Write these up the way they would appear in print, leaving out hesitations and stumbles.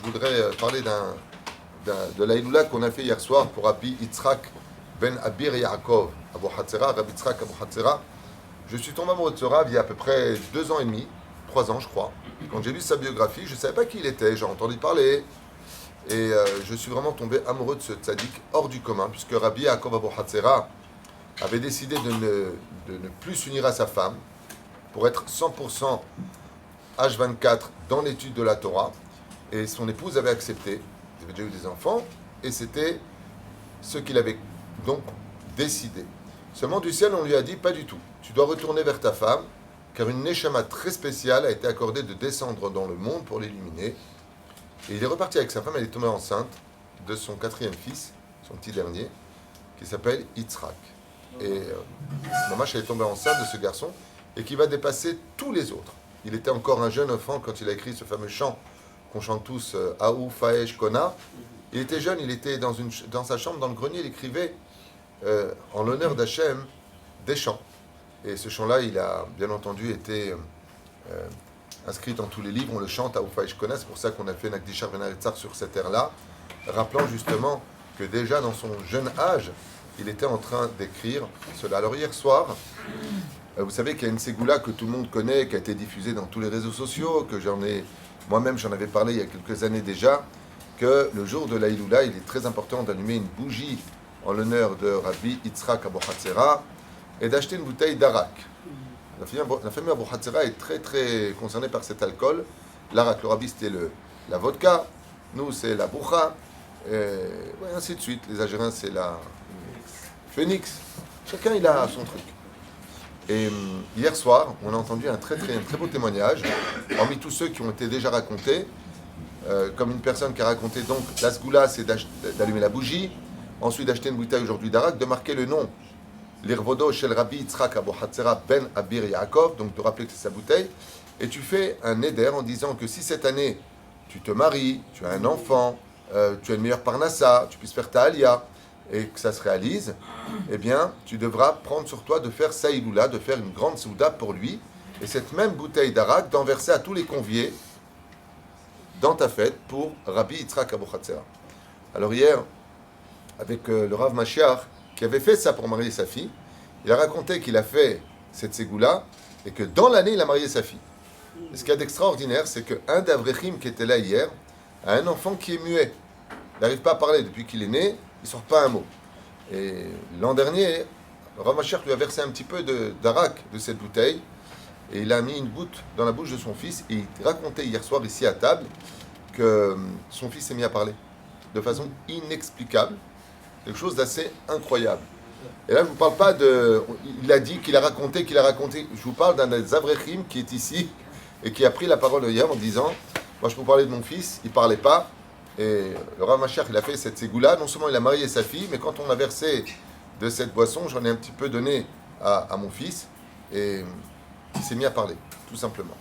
Je voudrais parler de la Iloula qu'on a fait hier soir pour Rabbi Yitzhak ben Abir Yaakov, Abu Hatzera, Rabbi Yitzhak Abu Hatzera. Je suis tombé amoureux de ce Rav il y a à peu près 2 ans et demi, 3 ans je crois. Quand j'ai lu sa biographie, je ne savais pas qui il était, j'ai entendu parler. Et je suis vraiment tombé amoureux de ce tzaddik hors du commun, puisque Rabbi Yaakov Abu Hatzera avait décidé de ne plus s'unir à sa femme pour être 100% H24 dans l'étude de la Torah. Et son épouse avait accepté. Ils avaient déjà eu des enfants. Et c'était ce qu'il avait donc décidé. Seulement du ciel, on lui a dit, pas du tout. Tu dois retourner vers ta femme, car une neshama très spéciale a été accordée de descendre dans le monde pour l'illuminer. Et il est reparti avec sa femme, elle est tombée enceinte de son 4e fils, son petit dernier, qui s'appelle Yitzhak. Et maman, elle est tombée enceinte de ce garçon, et qui va dépasser tous les autres. Il était encore un jeune enfant quand il a écrit ce fameux chant qu'on chante tous, Aou, Faesh, Kona. Il était jeune, il était dans sa chambre, dans le grenier, il écrivait en l'honneur d'Hachem des chants. Et ce chant-là, il a bien entendu été inscrit dans tous les livres, on le chante, Aou, Faesh, Kona. C'est pour ça qu'on a fait Nakdishar Ben Aretzar sur cette ère-là, rappelant justement que déjà dans son jeune âge, il était en train d'écrire cela. Alors hier soir, vous savez qu'il y a une ségoula que tout le monde connaît, qui a été diffusée dans tous les réseaux sociaux, que moi-même j'en avais parlé il y a quelques années déjà, que le jour de la Iloula, il est très important d'allumer une bougie en l'honneur de Rabbi Yitzhak Abu Hatzera et d'acheter une bouteille d'arak. La famille Abu Hatzera est très très concernée par cet alcool. L'arak, le Rabbi c'était la vodka, nous c'est la boucha, et ainsi de suite. Les Algériens c'est la phoenix. Chacun il a son truc. Et hier soir, on a entendu un très beau témoignage, parmi tous ceux qui ont été déjà racontés, comme une personne qui a raconté donc la sgoula, c'est d'allumer la bougie, ensuite d'acheter une bouteille aujourd'hui d'arak, de marquer le nom, l'Irvodo Shel Rabbi Yitzhak Abu Hatzera ben Abir Yaakov, donc de rappeler que c'est sa bouteille, et tu fais un éder en disant que si cette année tu te maries, tu as un enfant, tu as une meilleure parnassa, tu puisses faire ta alia, et que ça se réalise, eh bien, tu devras prendre sur toi de faire Saïloula, de faire une grande souda pour lui, et cette même bouteille d'arak d'en verser à tous les conviés dans ta fête pour Rabbi Yitzhak Abu Hatzera. Alors hier, avec le Rav Mashiach, qui avait fait ça pour marier sa fille, il a raconté qu'il a fait cette ségoula, et que dans l'année, il a marié sa fille. Et ce qu'il y a d'extraordinaire, c'est qu'un d'Avrechim qui était là hier a un enfant qui est muet. Il n'arrive pas à parler depuis qu'il est né, il ne sort pas un mot. Et l'an dernier, Rav Mashiach lui a versé un petit peu d'arak de cette bouteille, et il a mis une goutte dans la bouche de son fils, et il racontait hier soir ici à table que son fils s'est mis à parler de façon inexplicable, quelque chose d'assez incroyable. Et là, je ne vous parle pas de... Il a dit qu'il a raconté, je vous parle d'un des Avrechim qui est ici, et qui a pris la parole hier en disant, moi je peux vous parler de mon fils, il ne parlait pas, et le Rav Mashiach, il a fait cette ségoula, non seulement il a marié sa fille, mais quand on a versé de cette boisson, j'en ai un petit peu donné à mon fils, et il s'est mis à parler, tout simplement.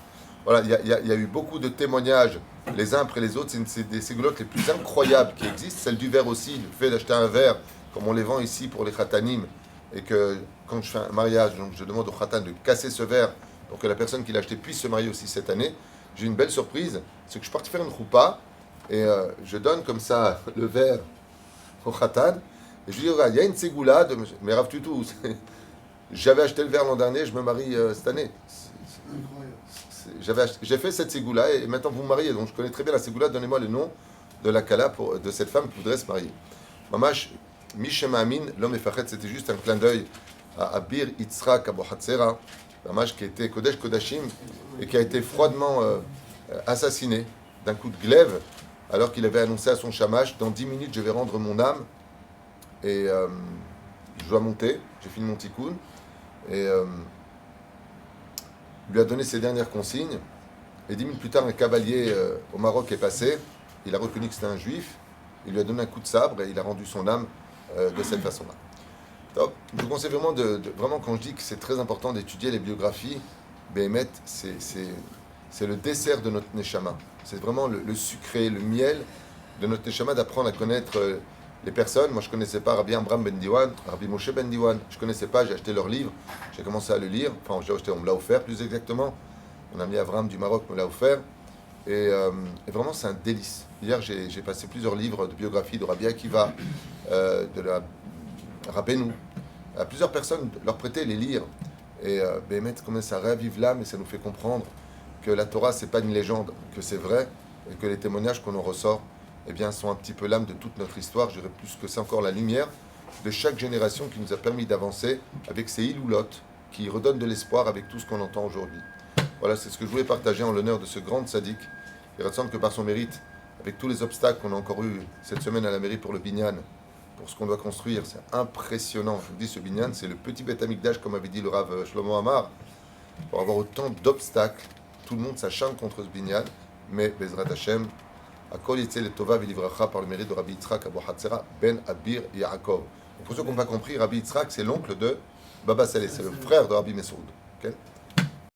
Voilà, il y a eu beaucoup de témoignages, les uns après les autres, c'est des ségoulottes les plus incroyables qui existent, celle du verre aussi, le fait d'acheter un verre, comme on les vend ici pour les khatanim, et que quand je fais un mariage, donc je demande au khatan de casser ce verre pour que la personne qui l'a acheté puisse se marier aussi cette année. J'ai une belle surprise, c'est que je suis parti faire une choupa, et je donne comme ça le verre au khatan, et je lui dis, il y a une ségoula de mais Rav Tutu, j'avais acheté le verre l'an dernier, je me marie cette année. J'ai fait cette ségoula et maintenant vous me mariez, donc je connais très bien la ségoula, donnez-moi le nom de la kala de cette femme qui voudrait se marier. Mamash, Mishema Amin, l'homme Efachet, c'était juste un clin d'œil à Abir Yitzhak Abu Hatzera, Mamash qui était Kodesh Kodashim et qui a été froidement assassiné d'un coup de glaive alors qu'il avait annoncé à son shamash, dans 10 minutes je vais rendre mon âme et je dois monter, j'ai fini mon tikkun et il lui a donné ses dernières consignes, et 10 minutes plus tard, un cavalier au Maroc est passé, il a reconnu que c'était un juif, il lui a donné un coup de sabre, et il a rendu son âme de cette façon-là. Donc, je vous conseille vraiment, vraiment, quand je dis que c'est très important d'étudier les biographies, Béhémet, c'est le dessert de notre Neshama. C'est vraiment le sucré, le miel de notre Neshama, d'apprendre à connaître les personnes. Moi, je ne connaissais pas Rabbi Amram Ben Diwan, Rabbi Moshe Ben Diwan. Je ne connaissais pas, j'ai acheté leur livre, j'ai commencé à le lire. Enfin, j'ai acheté, on me l'a offert plus exactement. Mon ami Avram du Maroc me l'a offert. Et vraiment, c'est un délice. Hier, j'ai passé plusieurs livres de biographie de Rabbi Akiva, de la Rabbeinu, à plusieurs personnes, leur prêter, les lire. Et mettre comment ça ravive l'âme et ça nous fait comprendre que la Torah, c'est pas une légende, que c'est vrai, et que les témoignages qu'on en ressort, eh bien, sont un petit peu l'âme de toute notre histoire. Je dirais plus que c'est encore la lumière de chaque génération qui nous a permis d'avancer avec ces iloulotes qui redonnent de l'espoir avec tout ce qu'on entend aujourd'hui. Voilà, c'est ce que je voulais partager en l'honneur de ce grand sadique. Il ressemble que par son mérite, avec tous les obstacles qu'on a encore eu cette semaine à la mairie pour le Binyan, pour ce qu'on doit construire, c'est impressionnant. Je vous dis, ce Binyan, c'est le petit Beth Amikdash, comme avait dit le Rav Shlomo Amar, pour avoir autant d'obstacles. Tout le monde s'acharne contre ce Binyan, mais Bezrat Hashem, Akol Yitzel et Tova Vilivracha par le mérite de Rabbi Yitzhak Abu Hatzera Ben Abir Yaakov. Pour ceux qui n'ont pas compris, Rabbi Yitzhak, c'est l'oncle de Baba Saleh, c'est le frère de Rabbi Mesoud. Okay?